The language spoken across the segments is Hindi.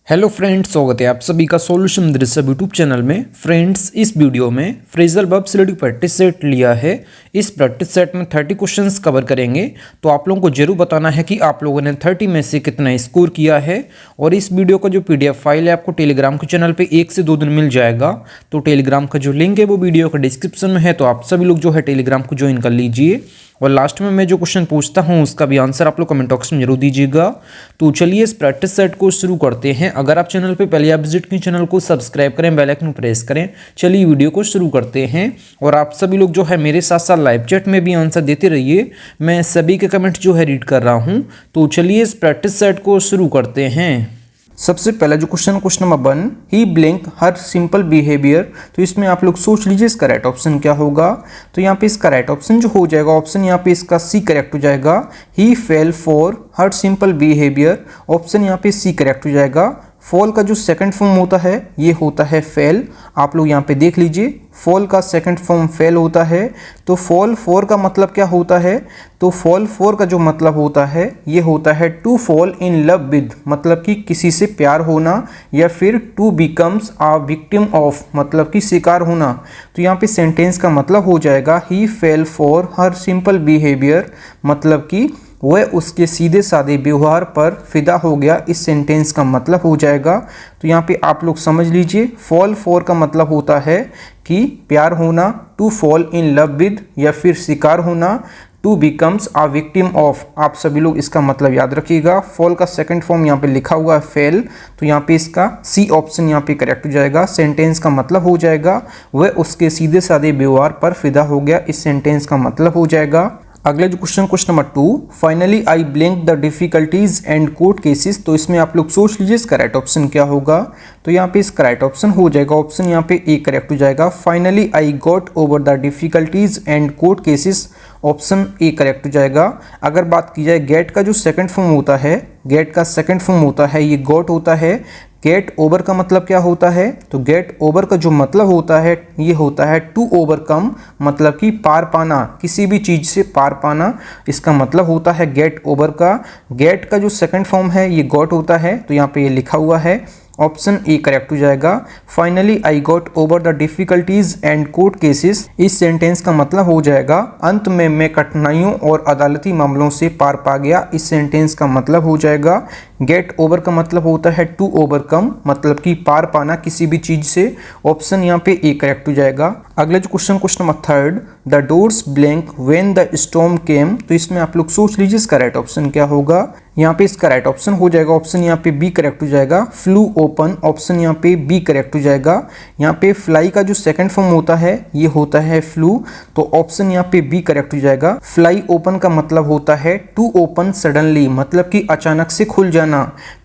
हेलो फ्रेंड्स, स्वागत है आप सभी का सॉल्यूशन दृश्य यूट्यूब चैनल में। फ्रेंड्स, इस वीडियो में फ्रेजल वर्ब से रिलेटेड प्रैक्टिस सेट लिया है। इस प्रैक्टिस सेट में 30 क्वेश्चंस कवर करेंगे। तो आप लोगों को जरूर बताना है कि आप लोगों ने 30 में से कितना स्कोर किया है। और इस वीडियो का जो PDF फाइल है आपको टेलीग्राम के चैनल पर 1 से 2 दिन मिल जाएगा। तो टेलीग्राम का जो लिंक है वो वीडियो का डिस्क्रिप्शन में है, तो आप सभी लोग जो है टेलीग्राम को ज्वाइन कर लीजिए। और लास्ट में मैं जो क्वेश्चन पूछता हूं उसका भी आंसर आप लोग कमेंट बॉक्स में जरूर दीजिएगा। तो चलिए इस प्रैक्टिस सेट को शुरू करते हैं। अगर आप चैनल पे पहले आप विजिट की चैनल को सब्सक्राइब करें, बेल आइकन प्रेस करें। चलिए वीडियो को शुरू करते हैं। और आप सभी लोग जो है मेरे साथ साथ लाइव चैट में भी आंसर देते रहिए, मैं सभी के कमेंट जो है रीड कर रहा हूँ। तो चलिए इस प्रैक्टिस सेट को शुरू करते हैं। सबसे पहला जो क्वेश्चन नंबर 1, ही ब्लैंक हर सिंपल बिहेवियर। तो इसमें आप लोग सोच लीजिए इसका राइट ऑप्शन क्या होगा। तो यहाँ पे इसका राइट ऑप्शन जो हो जाएगा, ऑप्शन यहाँ पे इसका सी करेक्ट हो जाएगा। He fell for her simple behaviour, option यहाँ पे सी करेक्ट हो जाएगा। फॉल का जो सेकंड फॉर्म होता है ये होता है फेल। आप लोग यहाँ पे देख लीजिए, फॉल का सेकंड फॉर्म फेल होता है। तो फॉल फॉर का मतलब क्या होता है? तो फॉल फॉर का जो मतलब होता है ये होता है to fall in love with, मतलब कि किसी से प्यार होना, या फिर to becomes a victim of, मतलब कि शिकार होना। तो यहाँ पे सेंटेंस का मतलब हो जाएगा he fell for her simple behaviour, मतलब कि वह उसके सीधे साधे व्यवहार पर फिदा हो गया। इस सेंटेंस का मतलब हो जाएगा। तो यहाँ पे आप लोग समझ लीजिए, फॉल फॉर का मतलब होता है कि प्यार होना, to fall in love with या फिर शिकार होना, to becomes a victim of. आप सभी लोग इसका मतलब याद रखिएगा। फॉल का सेकंड फॉर्म यहाँ पे लिखा हुआ है फेल, तो यहाँ पे इसका सी ऑप्शन यहाँ पे करेक्ट हो जाएगा। सेंटेंस का मतलब हो जाएगा वह उसके सीधे साधे व्यवहार पर फिदा हो गया। इस सेंटेंस का मतलब हो जाएगा। अगला जो question number 2, finally I blank the difficulties and court cases. तो इसमें आप लोग सोच लीजिए इसका राइट ऑप्शन क्या होगा। तो यहाँ पे इसका राइट ऑप्शन हो जाएगा, ऑप्शन यहाँ पे ए करेक्ट हो जाएगा। Finally I got over the difficulties and court cases, option A correct हो जाएगा। अगर बात की जाए गेट का जो सेकंड फॉर्म होता है, गेट का सेकंड फॉर्म होता है ये गॉट होता है। गेट ओवर का मतलब क्या होता है? तो गेट ओवर का जो मतलब होता है ये होता है टू ओवरकम, मतलब कि पार पाना, किसी भी चीज से पार पाना, इसका मतलब होता है गेट ओवर का। गेट का जो सेकंड फॉर्म है ये गॉट होता है, तो यहाँ पे ये लिखा हुआ है, ऑप्शन ए करेक्ट हो जाएगा। Finally I got over the difficulties and court cases, इस सेंटेंस का मतलब हो जाएगा अंत में मैं कठिनाइयों और अदालती मामलों से पार पा गया। इस सेंटेंस का मतलब हो जाएगा गेट ओवर का मतलब होता है टू ओवरकम, मतलब कि पार पाना किसी भी चीज से। ऑप्शन यहाँ पे ए करेक्ट हो जाएगा। अगला जो question number 3, the doors blank when the storm came. तो इसमें आप लोग सोच लीजिए इसका राइट ऑप्शन क्या होगा। यहाँ पे इसका राइट ऑप्शन हो जाएगा, ऑप्शन यहाँ पे बी करेक्ट हो जाएगा। फ्लू ओपन, ऑप्शन यहाँ पे बी करेक्ट हो जाएगा। यहाँ पे फ्लाई का जो सेकंड फॉर्म होता है ये होता है फ्लू, तो ऑप्शन यहाँ पे बी करेक्ट हो जाएगा। फ्लाई ओपन का मतलब होता है टू ओपन सडनली, मतलब कि अचानक से खुल जाना।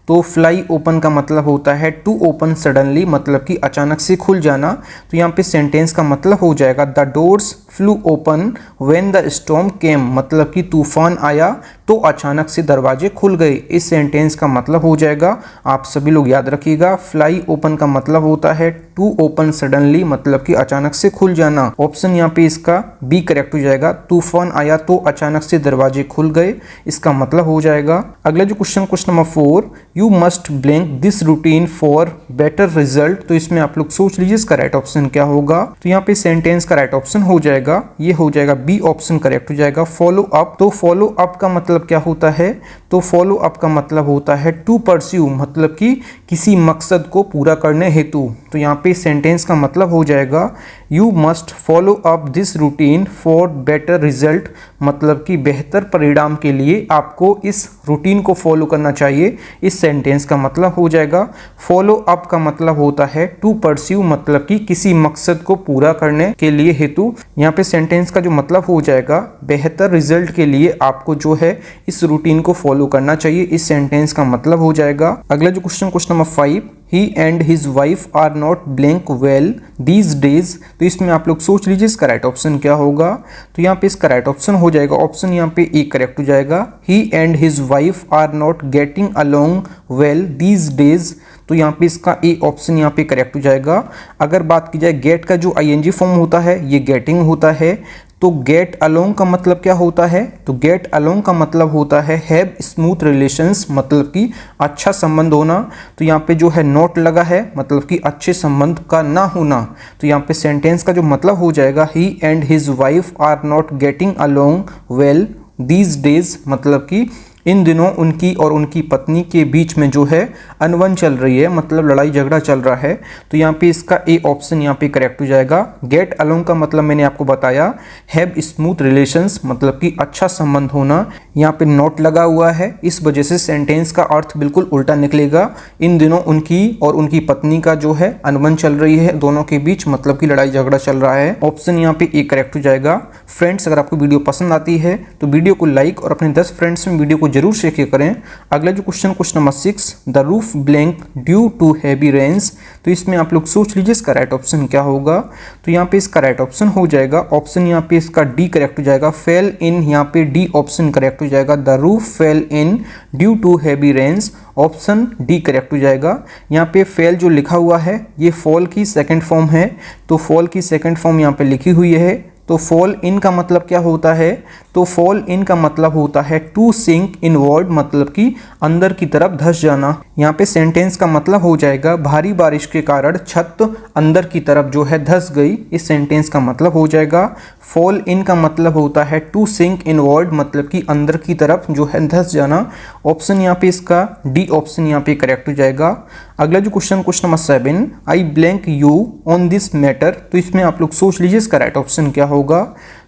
तो फ्लाई ओपन का मतलब होता है टू ओपन सडनली, मतलब कि अचानक से खुल जाना। तो यहाँ पे सेंटेंस का मतलब हो जाएगा the doors flew open when the storm came, मतलब कि तूफान आया तो अचानक से दरवाजे खुल गए। इस सेंटेंस का मतलब हो जाएगा, आप सभी लोग याद रखिएगा, फ्लाई ओपन का मतलब होता है टू ओपन सडनली, मतलब कि अचानक से खुल जाना। ऑप्शन यहाँ पे इसका बी करेक्ट हो जाएगा। तूफान आया तो अचानक से दरवाजे खुल गए, इसका मतलब हो जाएगा। अगला जो question number 4, you must blank this routine for better result. तो इसमें आप लोग सोच लीजिए इसका राइट ऑप्शन क्या होगा। तो यहाँ पे सेंटेंस का राइट ऑप्शन हो जाएगा, ये हो जाएगा बी ऑप्शन करेक्ट हो जाएगा, फॉलो अप। तो फॉलो अप का मतलब क्या होता है? तो फॉलो अप का मतलब होता है टू परस्यू, मतलब कि किसी मकसद को पूरा करने हेतु। तो यहाँ पे सेंटेंस का मतलब हो जाएगा you must follow up this routine for better result, मतलब कि बेहतर परिणाम के लिए आपको इस रूटीन को फॉलो करना चाहिए। इस सेंटेंस का मतलब हो जाएगा। फॉलो अप का मतलब होता है टू परस्यू, मतलब कि किसी मकसद को पूरा करने के लिए हेतु। यहाँ पे सेंटेंस का जो मतलब हो जाएगा बेहतर रिजल्ट के लिए आपको जो है इस रूटीन को फॉलो करना चाहिए। इस सेंटेंस का मतलब हो जाएगा। अगला जो question number 5, he and his wife are not blank well these days. तो इसमें आप लोग सोच लीजिए इसका राइट ऑप्शन क्या होगा। तो यहाँ पे इसका राइट ऑप्शन हो जाएगा, ऑप्शन यहाँ पे ए करेक्ट हो जाएगा। He and his wife are not getting along well these days. तो यहाँ पे इसका ए ऑप्शन यहाँ पे करेक्ट हो जाएगा। अगर बात की जाए गेट का जो ING फॉर्म होता है ये गेटिंग होता है, तो गेट अलोंग का मतलब क्या होता है? तो गेट अलोंग का मतलब होता है हैव स्मूथ रिलेशंस, मतलब कि अच्छा संबंध होना। तो यहाँ पे जो है नॉट लगा है, मतलब कि अच्छे संबंध का ना होना। तो यहाँ पे सेंटेंस का जो मतलब हो जाएगा he and his wife are not getting along well these days, मतलब कि इन दिनों उनकी और उनकी पत्नी के बीच में जो है अनबन चल रही है, मतलब लड़ाई झगड़ा चल रहा है। तो यहाँ पे इसका ए ऑप्शन यहाँ पे करेक्ट हो जाएगा। गेट अलोंग का मतलब मैंने आपको बताया, हैव स्मूथ रिलेशंस, मतलब कि अच्छा संबंध होना। यहाँ पे नॉट लगा हुआ है, इस वजह से सेंटेंस का अर्थ बिल्कुल उल्टा निकलेगा। इन दिनों उनकी और उनकी पत्नी का जो है अनबन चल रही है दोनों के बीच, मतलब कि लड़ाई झगड़ा चल रहा है। ऑप्शन यहाँ पे ए करेक्ट हो जाएगा। फ्रेंड्स, अगर आपको वीडियो पसंद आती है तो वीडियो को लाइक और अपने 10 फ्रेंड्स में वीडियो को जरूर शेयर करें। अगला जो question number 6, the roof blank due to heavy rains. तो इसमें आप लोग सोच लीजिए इसका राइट ऑप्शन क्या होगा। तो यहाँ पे इसका राइट ऑप्शन हो जाएगा ऑप्शन यहाँ पे इसका डी करेक्ट हो जाएगा। फेल इन, यहाँ पे डी ऑप्शन करेक्ट हो जाएगा। The roof fell in due to heavy rains, option D correct हो जाएगा। यहाँ पे फेल जो लिखा हुआ है ये फॉल की सेकंड फॉर्म है, तो फॉल की सेकंड फॉर्म यहाँ पे लिखी हुई है। तो फॉल इन का मतलब क्या होता है? तो फॉल इन का मतलब होता है टू सिंक इनवर्ड, मतलब कि अंदर की तरफ धंस जाना। यहाँ पे सेंटेंस का मतलब हो जाएगा भारी बारिश के कारण छत अंदर की तरफ जो है धंस गई, इस सेंटेंस का मतलब हो जाएगा। फॉल इन का मतलब होता है टू सिंक इनवर्ड, मतलब कि अंदर की तरफ जो है धंस जाना। ऑप्शन यहाँ पे इसका डी ऑप्शन यहाँ पे करेक्ट हो जाएगा। अगला जो question number 7, I blank you on this matter. तो इसमें आप लोग सोच लीजिए इसका राइट ऑप्शन क्या होगा।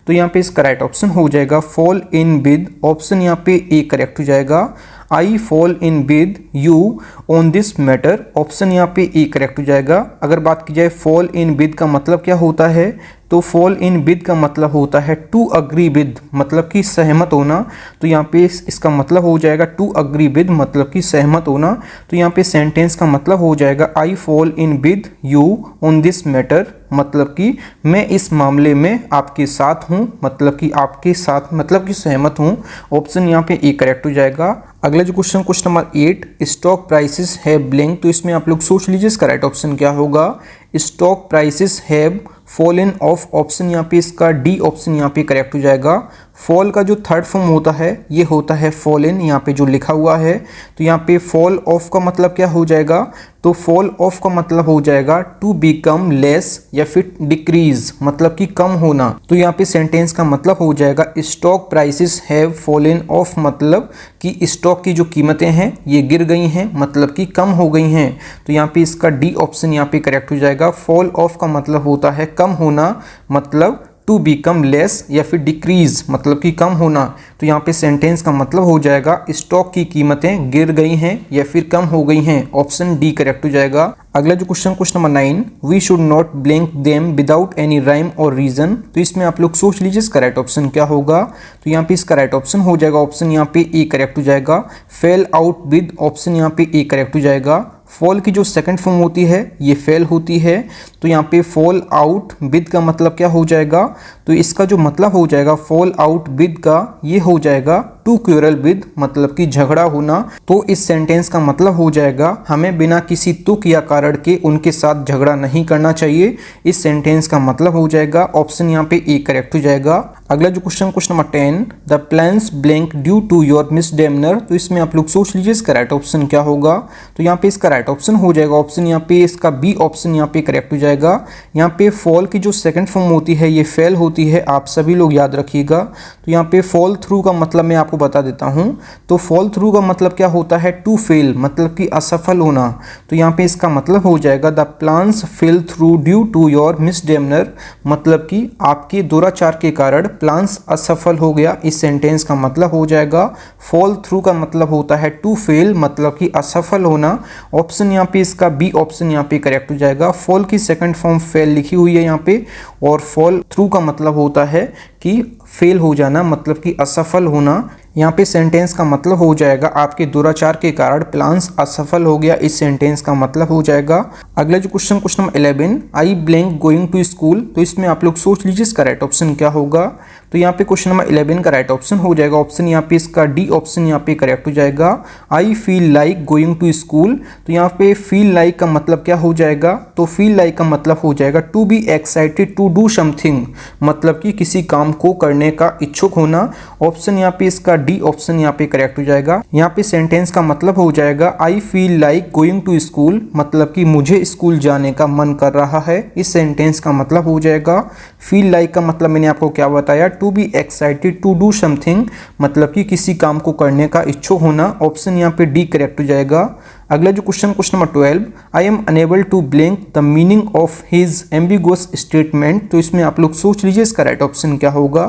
तो यहाँ पे इसका राइट ऑप्शन हो जाएगा फॉल इन विद, ऑप्शन यहाँ पे ए करेक्ट हो जाएगा। I fall in with you on this matter, option यहाँ पे ए करेक्ट हो जाएगा। अगर बात की जाए फॉल इन विद का मतलब क्या होता है, तो फॉल इन विद का मतलब होता है टू अग्री विद, मतलब कि सहमत होना। तो यहाँ पे इसका मतलब हो जाएगा टू अग्री विद, मतलब कि सहमत होना। तो यहाँ पे सेंटेंस का मतलब हो जाएगा I fall in with you on this matter, मतलब कि मैं इस मामले में आपके साथ हूँ, मतलब कि आपके साथ मतलब कि सहमत हूँ। ऑप्शन यहाँ पे ए करेक्ट हो जाएगा। अगला जो question number 8, stock prices have blank. तो इसमें आप लोग सोच लीजिए इसका राइट ऑप्शन क्या होगा। Stock prices have fallen of, option यहाँ पे इसका डी ऑप्शन यहाँ पे करेक्ट हो जाएगा। फॉल का जो थर्ड फॉर्म होता है ये होता है फॉलन, यहाँ पे जो लिखा हुआ है। तो यहाँ पे फॉल ऑफ का मतलब क्या हो जाएगा, तो फॉल ऑफ का मतलब हो जाएगा टू बिकम लेस या फिर डिक्रीज, मतलब कि कम होना। तो यहाँ पे सेंटेंस का मतलब हो जाएगा stock prices have fallen of, मतलब कि स्टॉक की जो कीमतें हैं ये गिर गई हैं, मतलब कि कम हो गई हैं। तो यहाँ पे इसका डी ऑप्शन यहाँ पे करेक्ट हो जाएगा। फॉल ऑफ का मतलब होता है कम होना, मतलब टू बिकम लेस या फिर डिक्रीज, मतलब कि कम होना। तो यहाँ पे सेंटेंस का मतलब हो जाएगा स्टॉक की कीमतें गिर गई हैं या फिर कम हो गई हैं, ऑप्शन डी करेक्ट हो जाएगा। अगला जो question number 9, we should not blank them without any rhyme or reason. तो इसमें आप लोग सोच लीजिए इसका राइट ऑप्शन क्या होगा। तो यहाँ पे इसका राइट ऑप्शन हो जाएगा ऑप्शन यहाँ पे ए करेक्ट हो जाएगा। फेल आउट विद, ऑप्शन यहाँ पे ए करेक्ट हो जाएगा। फॉल की जो सेकंड फॉर्म होती है ये फेल होती है। तो यहाँ पे फॉल आउट विद का मतलब क्या हो जाएगा, तो इसका जो मतलब हो जाएगा फॉल आउट विद का ये हो जाएगा टू क्यूरल विद, मतलब कि झगड़ा होना। तो इस सेंटेंस का मतलब हो जाएगा हमें बिना किसी तुक या कारण के उनके साथ झगड़ा नहीं करना चाहिए। इस सेंटेंस का मतलब हो जाएगा ऑप्शन यहाँ पे ए करेक्ट हो जाएगा। अगला जो question number 10, the plans blank due to your misdemeanour. तो इसमें आप लोग सोच लीजिए इसका राइट ऑप्शन क्या होगा। तो यहाँ पे इसका राइट ऑप्शन हो जाएगा ऑप्शन यहाँ पे इसका बी ऑप्शन यहाँ पे करेक्ट हो जाएगा। यहाँ पे फॉल की जो सेकंड फॉर्म होती है ये फेल होती है, आप सभी लोग याद रखिएगा। तो यहाँ पे फॉल थ्रू का मतलब मैं आपको बता देता हूँ। तो फॉल थ्रू का मतलब क्या होता है, टू फेल, मतलब कि असफल होना। तो यहाँ पे इसका मतलब हो जाएगा the plans fell through due to your misdemeanour, मतलब कि आपके दुराचार के कारण प्लान्स असफल हो गया। इस सेंटेंस का मतलब हो जाएगा फॉल थ्रू का मतलब होता है टू फेल, मतलब कि असफल होना। ऑप्शन यहाँ पे इसका बी ऑप्शन यहाँ पे करेक्ट हो जाएगा। फॉल की सेकंड फॉर्म फेल लिखी हुई है यहाँ पे, और फॉल थ्रू का मतलब होता है कि फेल हो जाना, मतलब कि असफल होना। यहाँ पे सेंटेंस का मतलब हो जाएगा आपके दुराचार के कारण प्लान्स असफल हो गया। इस सेंटेंस का मतलब हो जाएगा। अगला जो question number 11, I blank going to school. तो इसमें आप लोग सोच लीजिए इसका राइट ऑप्शन क्या होगा। तो यहाँ पे क्वेश्चन नंबर 11 का राइट ऑप्शन हो जाएगा ऑप्शन यहाँ पे इसका डी ऑप्शन यहाँ पे करेक्ट हो जाएगा। I feel like going to school. तो यहाँ पे फील लाइक का मतलब क्या हो जाएगा, तो फील लाइक का मतलब हो जाएगा to be excited to do something, मतलब कि किसी काम को करने का इच्छुक होना। ऑप्शन यहाँ पे इसका डी ऑप्शन यहाँ पे करेक्ट हो जाएगा। यहाँ पे सेंटेंस का मतलब हो जाएगा I feel like going to school, मतलब कि मुझे स्कूल जाने का मन कर रहा है। इस सेंटेंस का मतलब हो जाएगा। फील लाइक का मतलब मैंने आपको क्या बताया, to be excited to do something, मतलब कि किसी काम को करने का इच्छुक होना। ऑप्शन यहाँ पे डी करेक्ट हो जाएगा। अगला जो question number 12, I am unable to blank the meaning of his ambiguous statement. तो इसमें आप लोग सोच लीजिए इसका राइट ऑप्शन क्या होगा।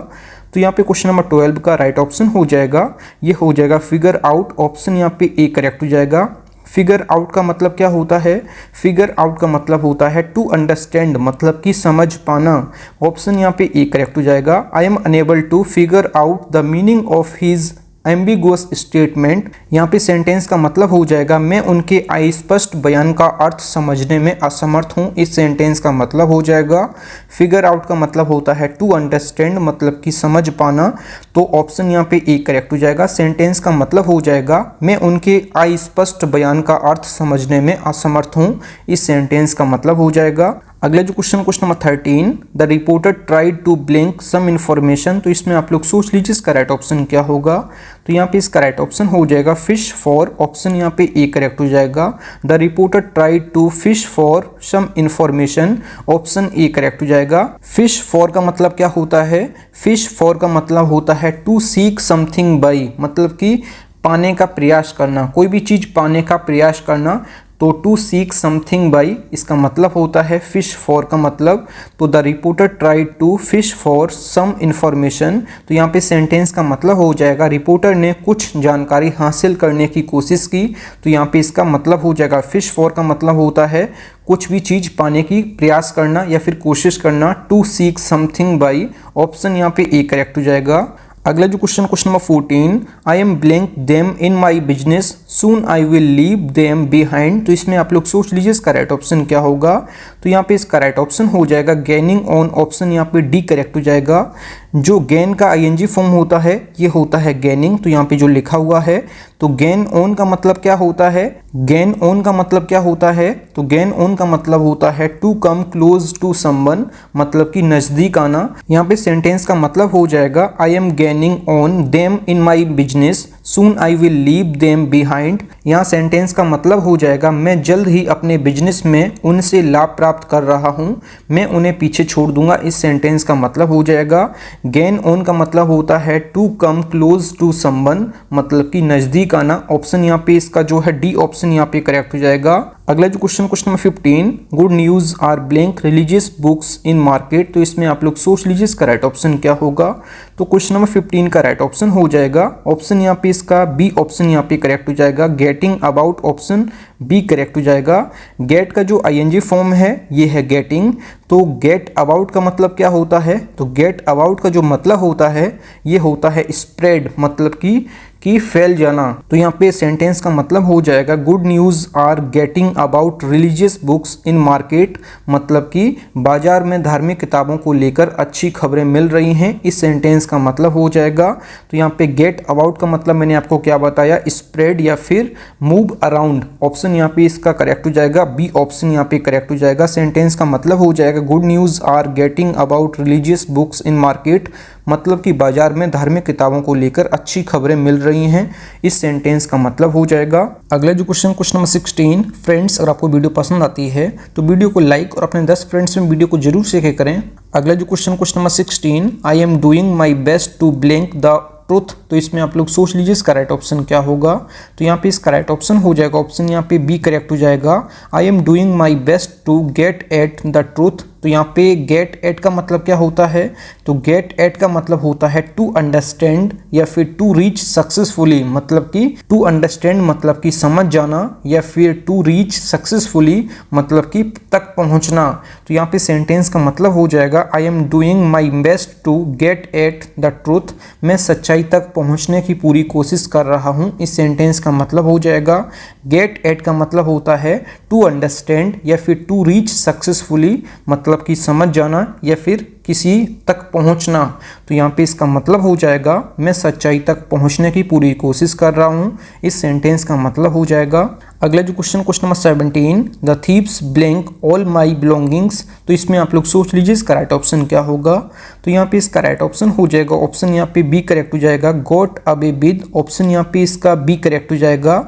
तो यहाँ पे क्वेश्चन नंबर 12 का राइट ऑप्शन हो जाएगा, ये हो जाएगा फिगर आउट। ऑप्शन यहाँ पे ए करेक्ट हो जाएगा। फिगर आउट का मतलब क्या होता है, फिगर आउट का मतलब होता है टू अंडरस्टैंड, मतलब कि समझ पाना। ऑप्शन यहाँ पे ए करेक्ट हो जाएगा। I am unable to figure out the meaning of his ambiguous statement. यहाँ पे सेंटेंस का मतलब हो जाएगा मैं उनके अस्पष्ट बयान का अर्थ समझने में असमर्थ हूँ। इस सेंटेंस का मतलब हो जाएगा। फिगर आउट का मतलब होता है टू अंडरस्टैंड, मतलब कि समझ पाना। तो ऑप्शन यहाँ पे ए करेक्ट हो जाएगा। सेंटेंस का मतलब हो जाएगा मैं उनके अस्पष्ट बयान का अर्थ समझने में असमर्थ हूँ। इस सेंटेंस का मतलब हो जाएगा। अगला जो question number 13, the reporter tried to blank some information. तो इसमें आप लोग सोच लीजिए इसका राइट ऑप्शन क्या होगा। तो यहाँ पे इसका राइट ऑप्शन हो जाएगा फिश फॉर। ऑप्शन यहाँ पे ए करेक्ट हो जाएगा। The reporter tried to fish for some information. Option A correct हो जाएगा। फिश फॉर का मतलब क्या होता है, फिश फॉर का मतलब होता है टू सीक समथिंग बाई, मतलब कि पाने का प्रयास करना, कोई भी चीज़ पाने का प्रयास करना। तो टू सीक समथिंग बाई इसका मतलब होता है फिश फॉर का मतलब। तो the reporter tried to fish for some information. तो यहाँ पे सेंटेंस का मतलब हो जाएगा रिपोर्टर ने कुछ जानकारी हासिल करने की कोशिश की। तो यहाँ पे इसका मतलब हो जाएगा फिश फॉर का मतलब होता है कुछ भी चीज़ पाने की प्रयास करना या फिर कोशिश करना। To seek something by, option यहाँ पे ए करेक्ट हो जाएगा। अगला जो question number 14, I am blank them in my business soon I will leave them behind. तो इसमें आप लोग सोच लीजिए इसका राइट ऑप्शन क्या होगा। तो यहाँ पे इसका राइट ऑप्शन हो जाएगा गेनिंग ऑन। ऑप्शन यहाँ पे डी करेक्ट हो जाएगा। जो गेन का आईएनजी फॉर्म होता है ये होता है गेनिंग। तो यहाँ पे जो लिखा हुआ है, तो गेन ऑन का मतलब क्या होता है, गेन ऑन का मतलब क्या होता है, तो गेन ऑन का मतलब होता है to come close to someone, मतलब कि नजदीक आना। यहाँ पे सेंटेंस का मतलब हो जाएगा I M gaining on them in my business soon I will leave them behind. यहाँ सेंटेंस का मतलब हो जाएगा मैं जल्द ही अपने बिजनेस में उनसे लाभ प्राप्त कर रहा हूँ, मैं उन्हें पीछे छोड़ दूंगा। इस सेंटेंस का मतलब हो जाएगा। गेन ऑन का मतलब होता है to come close to someone, मतलब कि नजदीक आना। ऑप्शन यहाँ पे इसका जो है डी ऑप्शन यहाँ पे करेक्ट हो जाएगा। अगला जो question number 15, good news are blank religious books in market. तो इसमें आप लोग सोच लीजिए इसका राइट ऑप्शन क्या होगा। तो क्वेश्चन नंबर 15 का राइट ऑप्शन हो जाएगा ऑप्शन यहाँ पे इसका बी ऑप्शन यहाँ पे करेक्ट हो जाएगा। Getting about, option B correct हो जाएगा। गेट का जो आईएनजी फॉर्म है ये है गेटिंग। तो गेट अबाउट का मतलब क्या होता है, तो गेट अबाउट का जो मतलब होता है ये होता है स्प्रेड, मतलब कि फैल जाना। तो यहाँ पे सेंटेंस का मतलब हो जाएगा good news are getting about religious books in market, मतलब कि बाजार में धार्मिक किताबों को लेकर अच्छी खबरें मिल रही हैं। इस सेंटेंस का मतलब हो जाएगा। तो यहाँ पे गेट अबाउट का मतलब मैंने आपको क्या बताया, स्प्रेड या फिर मूव अराउंड। ऑप्शन यहाँ पे इसका करेक्ट हो जाएगा, बी ऑप्शन यहाँ पे करेक्ट हो जाएगा। सेंटेंस का मतलब हो जाएगा good news are getting about religious books in market, मतलब कि बाजार में धार्मिक किताबों को लेकर अच्छी खबरें मिल रही हैं। इस सेंटेंस का मतलब हो जाएगा। अगला जो क्वेश्चन नंबर 16, फ्रेंड्स अगर आपको वीडियो पसंद आती है तो वीडियो को लाइक और अपने 10 फ्रेंड्स में वीडियो को जरूर शेयर करें। अगला जो question number 16, I am doing my best to blank the truth. तो इसमें आप लोग सोच लीजिए इसका राइट ऑप्शन क्या होगा। तो यहाँ पे इसका राइट ऑप्शन हो जाएगा ऑप्शन यहाँ पे बी करेक्ट हो जाएगा। I am doing my best to get at the truth, तो यहाँ पे गेट एट का मतलब क्या होता है, तो गेट एट का मतलब होता है टू अंडरस्टैंड या फिर टू रीच सक्सेसफुली, मतलब कि टू अंडरस्टैंड मतलब कि समझ जाना, या फिर टू रीच सक्सेसफुली मतलब कि तक पहुंचना। तो यहाँ पे सेंटेंस का मतलब हो जाएगा I am doing my best to get at the truth, मैं सच्चाई तक पहुंचने की पूरी कोशिश कर रहा हूँ। इस सेंटेंस का मतलब हो जाएगा गेट एट का मतलब होता है टू अंडरस्टैंड या फिर टू रीच सक्सेसफुली मतलब कि समझ जाना या फिर किसी तक पहुंचना। तो यहाँ पे इसका मतलब हो जाएगा मैं सच्चाई तक पहुंचने की पूरी कोशिश कर रहा हूँ। इस सेंटेंस का मतलब हो जाएगा। अगला जो question number 17, the thieves blank all my belongings. तो इसमें आप लोग सोच लीजिए इसका राइट ऑप्शन क्या होगा। तो यहाँ पे इसका राइट ऑप्शन हो जाएगा, ऑप्शन यहाँ पे बी करेक्ट हो जाएगा, गॉट अवे विद। ऑप्शन यहाँ पे इसका बी करेक्ट हो जाएगा।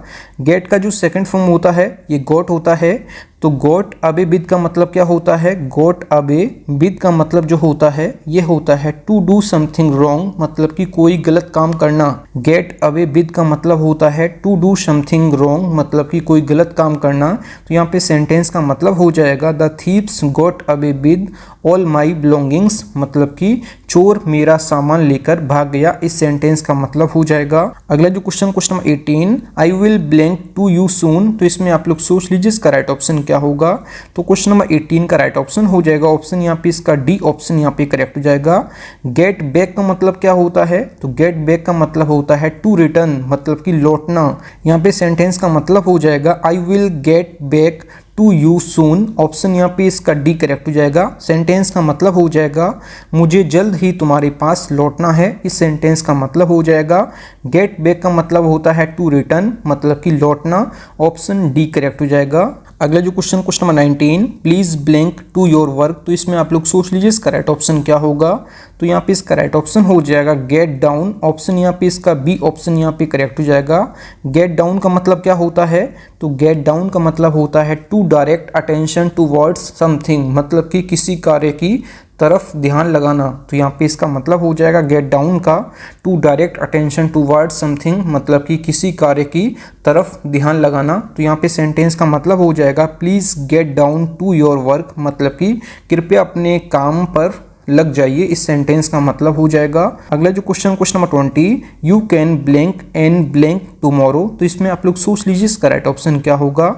गेट का जो सेकंड फॉर्म होता है ये गॉट होता है, तो गॉट अवे विद का मतलब क्या होता है, गॉट अवे विद का मतलब जो होता है ये होता है टू डू समथिंग रॉन्ग, मतलब कि कोई गलत काम करना। गेट अवे विद का मतलब होता है टू डू समथिंग रॉन्ग, मतलब कि कोई गलत काम करना। तो यहाँ पे सेंटेंस का मतलब हो जाएगा the thieves got away with all my belongings, मतलब कि चोर मेरा सामान लेकर भाग गया। इस सेंटेंस का मतलब हो जाएगा। अगला जो question number 18, I will blank to you soon. तो इसमें आप लोग सोच लीजिए इसका राइट ऑप्शन क्या होगा। तो क्वेश्चन नंबर 18 का राइट ऑप्शन हो जाएगा, ऑप्शन यहाँ पे इसका डी ऑप्शन यहाँ पे करेक्ट हो जाएगा। गेट बैक का मतलब क्या होता है, तो गेट बैक का मतलब होता है टू रिटर्न, मतलब कि लौटना। यहाँ पे सेंटेंस का मतलब हो जाएगा I will get back to you soon. Option यहाँ पे इसका डी करेक्ट हो जाएगा। सेंटेंस का मतलब हो जाएगा मुझे जल्द ही तुम्हारे पास लौटना है। इस सेंटेंस का मतलब हो जाएगा गेट बैक का मतलब होता है टू रिटर्न, मतलब कि लौटना। ऑप्शन डी करेक्ट हो जाएगा। अगला जो question number 19, please blank to your work. तो इसमें आप लोग सोच लीजिए इसका राइट ऑप्शन क्या होगा। तो यहाँ पे इसका राइट ऑप्शन हो जाएगा गेट डाउन। ऑप्शन यहाँ पे इसका बी ऑप्शन यहाँ पे करेक्ट हो जाएगा। गेट डाउन का मतलब क्या होता है, तो गेट डाउन का मतलब होता है to direct attention towards something, मतलब कि किसी कार्य की तरफ ध्यान लगाना। तो यहाँ पे इसका मतलब हो जाएगा गेट डाउन का to direct attention towards something, मतलब कि किसी कार्य की तरफ ध्यान लगाना। तो यहाँ पे सेंटेंस का मतलब हो जाएगा please get down to your work, मतलब कि कृपया अपने काम पर लग जाइए। इस सेंटेंस का मतलब हो जाएगा। अगला जो question number 20, you can blank and blank tomorrow. तो इसमें आप लोग सोच लीजिए इसका राइट ऑप्शन क्या होगा।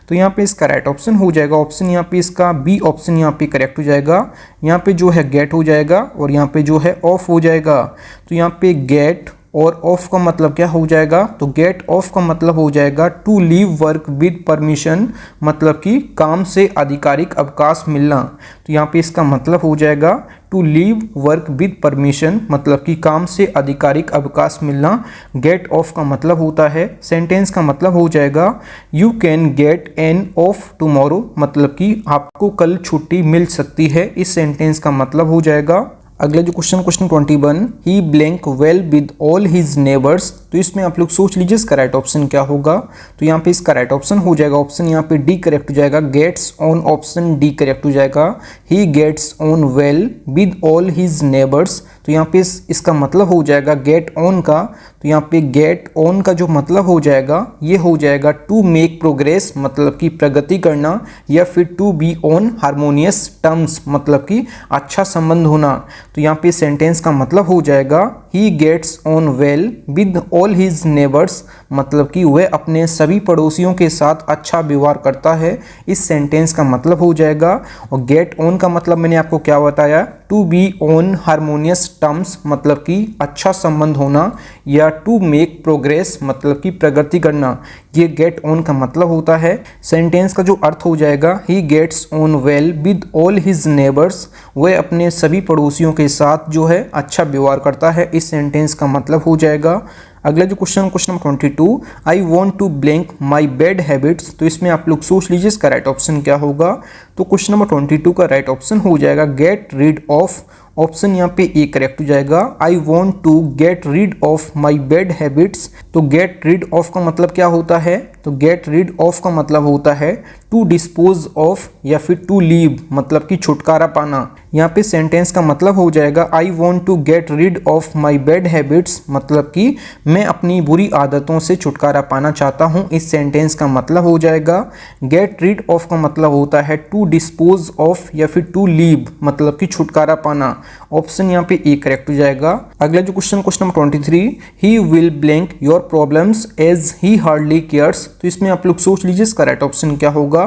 तो यहाँ पे इसका राइट ऑप्शन हो जाएगा, ऑप्शन यहाँ पे इसका बी ऑप्शन यहाँ पे करेक्ट हो जाएगा। यहाँ पे जो है गेट हो जाएगा और यहाँ पे जो है ऑफ हो जाएगा। तो यहाँ पे गेट और ऑफ का मतलब क्या हो जाएगा, तो गेट ऑफ का मतलब हो जाएगा to leave work with permission, मतलब कि काम से आधिकारिक अवकाश मिलना। तो यहाँ पे इसका मतलब हो जाएगा to leave work with permission, मतलब कि काम से आधिकारिक अवकाश मिलना। गेट ऑफ का मतलब होता है, सेंटेंस का मतलब हो जाएगा you can get an of tomorrow, मतलब कि आपको कल छुट्टी मिल सकती है। इस सेंटेंस का मतलब हो जाएगा। अगला जो question 21, he blank well with all his neighbours. तो इसमें आप लोग सोच लीजिए इसका राइट ऑप्शन क्या होगा। तो यहाँ पे इसका राइट ऑप्शन हो जाएगा, ऑप्शन यहाँ पे डी करेक्ट हो जाएगा, gets on. Option D correct हो जाएगा। He gets on well with all his neighbours. तो यहाँ पे इसका मतलब हो जाएगा गेट ऑन का। तो यहाँ पे गेट ऑन का जो मतलब हो जाएगा ये हो जाएगा टू मेक प्रोग्रेस, मतलब कि प्रगति करना, या फिर to be on harmonious terms, मतलब कि अच्छा संबंध होना। तो यहाँ पे सेंटेंस का मतलब हो जाएगा he gets on well with all his neighbours, मतलब कि वह अपने सभी पड़ोसियों के साथ अच्छा व्यवहार करता है। इस सेंटेंस का मतलब हो जाएगा। और गेट ऑन का मतलब मैंने आपको क्या बताया, to be on harmonious terms, मतलब कि अच्छा संबंध होना, या टू मेक प्रोग्रेस, मतलब कि प्रगति करना। ये गेट ऑन का मतलब होता है। सेंटेंस का जो अर्थ हो जाएगा he gets on well with all his neighbours, वह अपने सभी पड़ोसियों के साथ जो है अच्छा व्यवहार करता है। इस सेंटेंस का मतलब हो जाएगा। अगला जो question number 22, I want to blank my bad habits. तो इसमें आप लोग सोच लीजिए इसका राइट ऑप्शन क्या होगा। तो क्वेश्चन नंबर 22 का राइट ऑप्शन हो जाएगा गेट रीड ऑफ। ऑप्शन यहाँ पे ए करेक्ट हो जाएगा। I want to get rid of my bad habits. तो गेट रीड ऑफ का मतलब क्या होता है, तो गेट रीड ऑफ का मतलब होता है टू डिस्पोज ऑफ या फिर टू लीव, मतलब कि छुटकारा पाना। यहाँ पे सेंटेंस का मतलब हो जाएगा I want to get rid of my bad habits, मतलब कि मैं अपनी बुरी आदतों से छुटकारा पाना चाहता हूँ। इस सेंटेंस का मतलब हो जाएगा गेट रीड ऑफ का मतलब होता है टू डिस्पोज ऑफ या फिर टू लीव, मतलब कि छुटकारा पाना। ऑप्शन यहाँ पे ए करेक्ट हो जाएगा। अगला जो question number 23, he will blank your problems as he hardly cares. तो इसमें आप लोग सोच लीजिए इसका राइट ऑप्शन क्या होगा।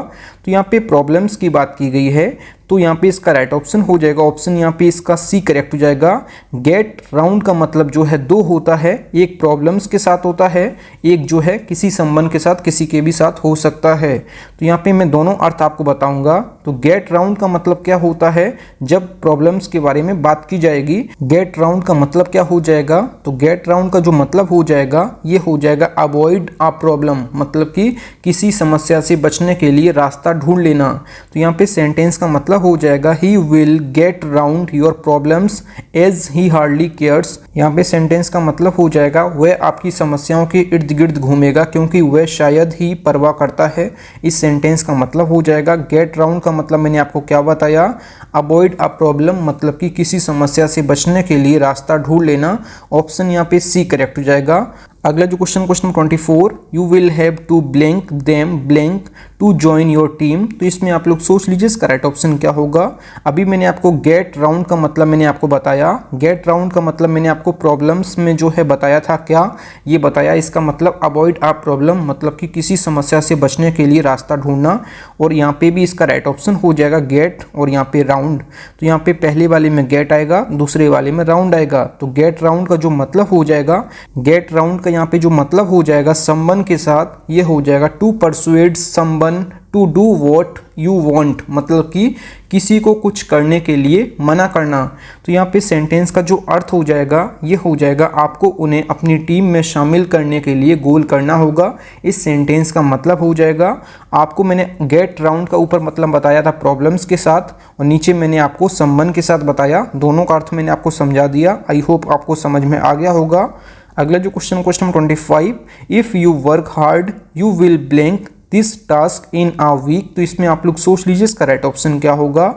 तो यहाँ पे प्रॉब्लम्स की बात की गई है, तो यहाँ पे इसका राइट ऑप्शन हो जाएगा ऑप्शन यहाँ पे इसका सी करेक्ट हो जाएगा। गेट राउंड का मतलब जो है दो होता है, एक प्रॉब्लम्स के साथ होता है, एक जो है किसी संबंध के साथ, किसी के भी साथ हो सकता है। तो यहाँ पे मैं दोनों अर्थ आपको बताऊंगा। तो गेट राउंड का मतलब क्या होता है, जब प्रॉब्लम्स के बारे में बात की जाएगी। गेट राउंड का मतलब क्या हो जाएगा, तो गेट राउंड का जो मतलब हो जाएगा ये हो जाएगा अवॉइड अ प्रॉब्लम, मतलब कि किसी समस्या से बचने के लिए रास्ता ढूंढ लेना। तो यहाँ पे सेंटेंस का मतलब हो जाएगा he will get round your problems as he hardly cares. यहाँ पे सेंटेंस का मतलब हो जाएगा वह आपकी समस्याओं के इर्द गिर्द घूमेगा क्योंकि वह शायद ही परवाह करता है। इस सेंटेंस का मतलब हो जाएगा गेट राउंड का मतलब मैंने आपको क्या बताया, अवॉइड अ प्रॉब्लम, मतलब कि किसी समस्या से बचने के लिए रास्ता ढूंढ लेना। ऑप्शन यहाँ पे सी करेक्ट हो जाएगा। अगला जो question number 24, you will have to blank them blank to join your team. तो इसमें आप लोग सोच लीजिए इसका राइट ऑप्शन क्या होगा। अभी मैंने आपको गेट राउंड का मतलब मैंने आपको बताया, गेट राउंड का मतलब मैंने आपको प्रॉब्लम्स में जो है बताया था, क्या ये बताया, इसका मतलब अवॉइड अ प्रॉब्लम, मतलब कि किसी समस्या से बचने के लिए रास्ता ढूंढना। और यहाँ पे भी इसका राइट ऑप्शन हो जाएगा गेट और यहाँ पे राउंड। तो यहाँ पे पहले वाले में गेट आएगा, दूसरे वाले में राउंड आएगा। तो गेट राउंड का जो मतलब हो जाएगा, गेट राउंड का यहाँ पे जो मतलब हो जाएगा संबंध के साथ, ये हो जाएगा to persuade someone to do what you want, मतलब कि किसी को कुछ करने के लिए मना करना। तो यहाँ पे सेंटेंस का जो अर्थ हो जाएगा ये हो जाएगा आपको उन्हें अपनी टीम में शामिल करने के लिए गोल करना होगा। इस सेंटेंस का मतलब हो जाएगा, आपको मैंने गेट राउंड का ऊपर मतलब बताया था प्रॉब्लम्स के साथ और नीचे मैंने आपको संबंध के साथ बताया, दोनों का अर्थ मैंने आपको समझा दिया। आई होप आपको समझ में आ गया होगा। अगला जो question number 25, if you work hard you will blank this task in a week. तो इसमें आप लोग सोच लीजिए इसका राइट ऑप्शन क्या होगा।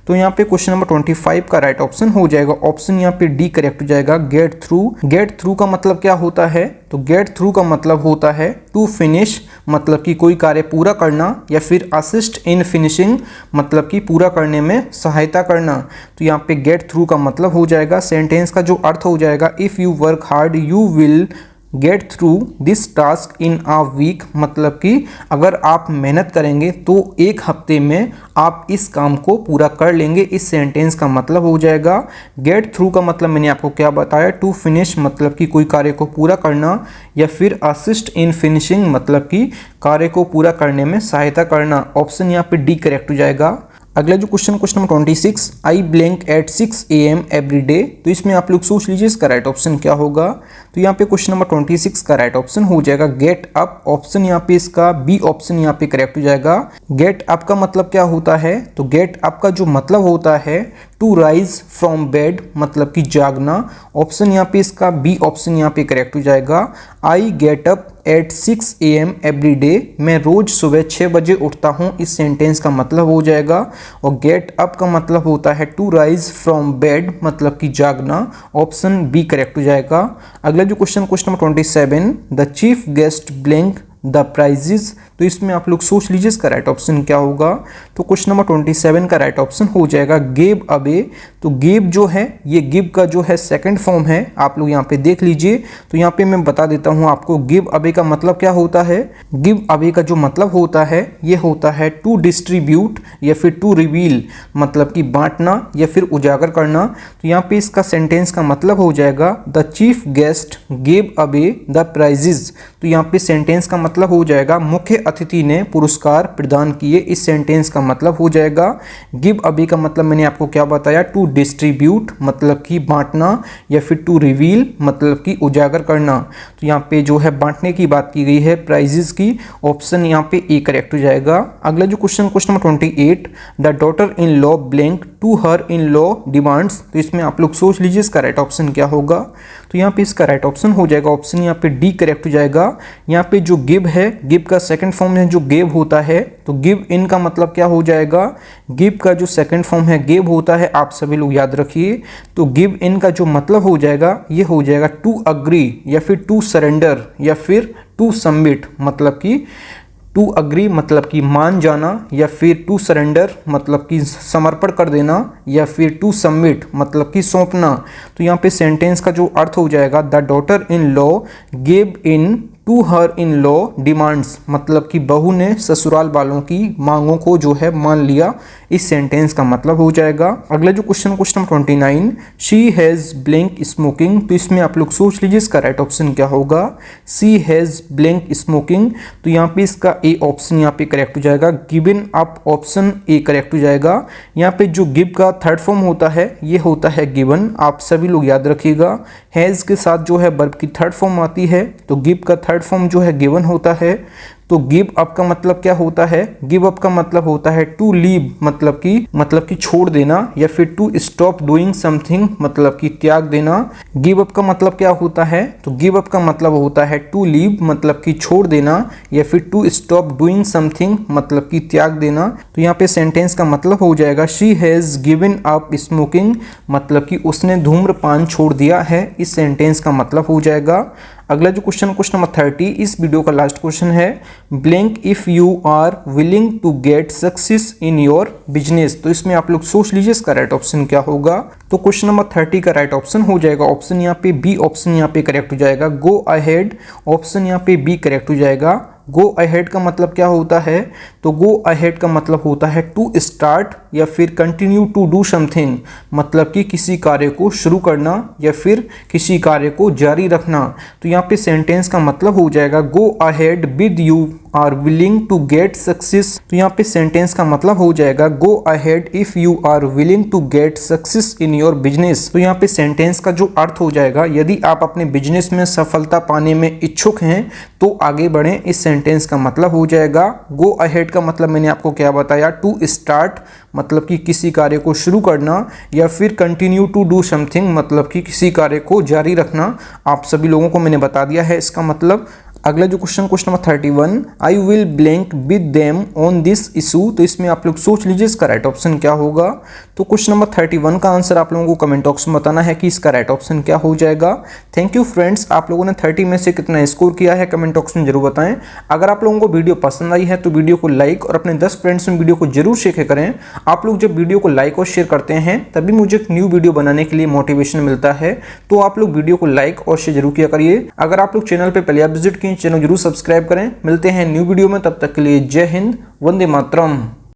तो यहाँ पे क्वेश्चन नंबर 25 का राइट ऑप्शन हो जाएगा ऑप्शन यहाँ पे डी करेक्ट हो जाएगा, गेट थ्रू। गेट थ्रू का मतलब क्या होता है, तो गेट थ्रू का मतलब होता है टू फिनिश, मतलब कि कोई कार्य पूरा करना, या फिर असिस्ट इन फिनिशिंग, मतलब कि पूरा करने में सहायता करना। तो यहाँ पे गेट थ्रू का मतलब हो जाएगा, सेंटेंस का जो अर्थ हो जाएगा if you work hard you will get through this task in a week, मतलब कि अगर आप मेहनत करेंगे तो एक हफ्ते में आप इस काम को पूरा कर लेंगे। इस सेंटेंस का मतलब हो जाएगा गेट थ्रू का मतलब मैंने आपको क्या बताया, टू फिनिश, मतलब कि कोई कार्य को पूरा करना, या फिर असिस्ट इन फिनिशिंग, मतलब कि कार्य को पूरा करने में सहायता करना। ऑप्शन यहाँ पे डी करेक्ट हो जाएगा। अगला जो question number 26, I blank eight 6 AM every day. तो इसमें आप लोग सोच लीजिए इसका राइट ऑप्शन क्या होगा। तो यहाँ पे क्वेश्चन नंबर 26 का राइट ऑप्शन हो जाएगा गेट अप। ऑप्शन यहाँ पे इसका बी ऑप्शन यहाँ पे करेक्ट हो जाएगा। गेट अप का मतलब क्या होता है, तो गेट अप का जो मतलब होता है टू राइज फ्रॉम बेड, मतलब कि जागना। ऑप्शन यहाँ पे इसका बी ऑप्शन यहाँ पे करेक्ट हो जाएगा। I get up at 6 AM every day, मैं रोज सुबह 6 बजे उठता हूँ। इस सेंटेंस का मतलब हो जाएगा। और गेट अप का मतलब होता है टू राइज फ्रॉम बेड, मतलब कि जागना। ऑप्शन बी करेक्ट हो जाएगा। अगला जो question number 27, the chief guest blank the prizes. तो इसमें आप लोग सोच लीजिए इसका राइट ऑप्शन क्या होगा। तो क्वेश्चन नंबर 27 का राइट ऑप्शन हो जाएगा गेव अवे। तो गेव जो है ये गिव का जो है सेकंड फॉर्म है, आप लोग यहाँ पे देख लीजिए। तो यहाँ पे मैं बता देता हूँ आपको गिव अवे का मतलब क्या होता है। गिव अवे का जो मतलब होता है ये होता है टू डिस्ट्रीब्यूट या फिर टू रिवील, मतलब कि बांटना या फिर उजागर करना। तो यहाँ पे इसका सेंटेंस का मतलब हो जाएगा the chief guest gave away the prizes. तो यहाँ पे सेंटेंस का मतलब हो जाएगा मुख्य अतिथि ने पुरस्कार प्रदान किए। इस सेंटेंस का मतलब हो जाएगा गिव अवे का मतलब मैंने आपको क्या बताया, टू डिस्ट्रीब्यूट, मतलब कि बांटना, या फिर टू रिवील, मतलब कि उजागर करना। तो यहाँ पे जो है बांटने की बात की गई है प्राइजेस की। ऑप्शन यहाँ पे ए करेक्ट हो जाएगा। अगला जो question number 28, the daughter in law blank to her in law demands. तो इसमें आप लोग सोच लीजिए इसका राइट ऑप्शन क्या होगा। तो यहाँ पे इसका राइट ऑप्शन हो जाएगा ऑप्शन यहाँ पे डी करेक्ट हो जाएगा। यहाँ पे जो गिव है, गिव का सेकंड फॉर्म है जो गेव होता है, तो गिव इन का मतलब क्या हो जाएगा, गिव का जो सेकंड फॉर्म है गेव होता है, आप सभी लोग याद रखिए। तो गिव इन का जो मतलब हो जाएगा ये हो जाएगा टू अग्री या फिर टू सरेंडर या फिर टू सबमिट, मतलब कि टू अग्री मतलब कि मान जाना, या फिर टू सरेंडर मतलब कि समर्पण कर देना, या फिर टू सबमिट मतलब कि सौंपना। तो यहाँ पे सेंटेंस का जो अर्थ हो जाएगा the daughter in law gave in to her in law demands, मतलब कि बहू ने ससुराल वालों की मांगों को जो है मान लिया, इस सेंटेंस का मतलब हो जाएगा। अगला जो question number 29, she has blank smoking. तो इसमें आप लोग सोच लीजिए इसका राइट ऑप्शन क्या होगा। शी हैज़ ब्लैंक स्मोकिंग, तो यहाँ पे इसका ए ऑप्शन यहाँ पे करेक्ट हो जाएगा। Given up option A correct हो जाएगा। यहाँ पे जो गिव का थर्ड फॉर्म होता है ये होता है गिवन, आप सभी लोग याद रखिएगा। हैज़ के साथ जो है वर्ब की थर्ड फॉर्म आती है, तो गिव का थर्ड फॉर्म जो है गिवन होता है। तो गिव अप का मतलब क्या होता है, गिव अप का मतलब होता है टू लीव मतलब कि छोड़ देना, या फिर टू स्टॉप डूइंग समथिंग मतलब कि त्याग देना। गिव अप का मतलब क्या होता है, तो गिव अप का मतलब होता है टू लीव मतलब कि छोड़ देना, या फिर टू स्टॉप डूइंग समथिंग मतलब कि त्याग देना। तो यहाँ पे सेंटेंस का मतलब हो जाएगा she has given up smoking, मतलब कि उसने धूम्रपान छोड़ दिया है, इस सेंटेंस का मतलब हो जाएगा। अगला जो क्वेश्चन नंबर 30, इस वीडियो का लास्ट क्वेश्चन है blank if you are willing to get success in your business. तो इसमें आप लोग सोच लीजिए इसका राइट ऑप्शन क्या होगा। तो क्वेश्चन नंबर 30 का राइट ऑप्शन हो जाएगा ऑप्शन यहाँ पे बी, ऑप्शन यहाँ पे करेक्ट हो जाएगा। गो अहेड, ऑप्शन यहाँ पे बी करेक्ट हो जाएगा। गो अहेड का मतलब क्या होता है, तो गो अहेड का मतलब होता है टू स्टार्ट या फिर कंटिन्यू टू डू समथिंग, मतलब कि किसी कार्य को शुरू करना या फिर किसी कार्य को जारी रखना। तो यहाँ पे सेंटेंस का मतलब हो जाएगा go ahead with you are willing to get success. तो यहाँ पे सेंटेंस का मतलब हो जाएगा go ahead if you are willing to get success in your business. तो यहाँ पे सेंटेंस का जो अर्थ हो जाएगा, यदि आप अपने बिजनेस में सफलता पाने में इच्छुक हैं तो आगे बढ़ें, इस सेंटेंस का मतलब हो जाएगा। गो अहेड का मतलब मैंने आपको क्या बताया, टू स्टार्ट मतलब कि किसी कार्य को शुरू करना, या फिर कंटिन्यू टू डू समथिंग मतलब कि किसी कार्य को जारी रखना। आप सभी लोगों को मैंने बता दिया है इसका मतलब। अगला जो question number 31, I will blank with them on this issue. तो इसमें आप लोग सोच लीजिए इसका राइट ऑप्शन क्या होगा। तो क्वेश्चन नंबर 31 का आंसर आप लोगों को कमेंट बॉक्स में बताना है कि इसका राइट ऑप्शन क्या हो जाएगा। थैंक यू फ्रेंड्स, आप लोगों ने 30 में से कितना स्कोर किया है कमेंट बॉक्स में जरूर बताएं। अगर आप लोगों को वीडियो पसंद आई है तो वीडियो को लाइक और अपने 10 फ्रेंड्स में वीडियो को जरूर शेयर करें। आप लोग जब वीडियो को लाइक और शेयर करते हैं तभी मुझे एक न्यू वीडियो बनाने के लिए मोटिवेशन मिलता है, तो आप लोग वीडियो को लाइक और शेयर जरूर किया करिए। अगर आप लोग चैनल पर पहले आप विजिट किए, चैनल जरूर सब्सक्राइब करें। मिलते हैं न्यू वीडियो में, तब तक के लिए जय हिंद, वंदे मातरम।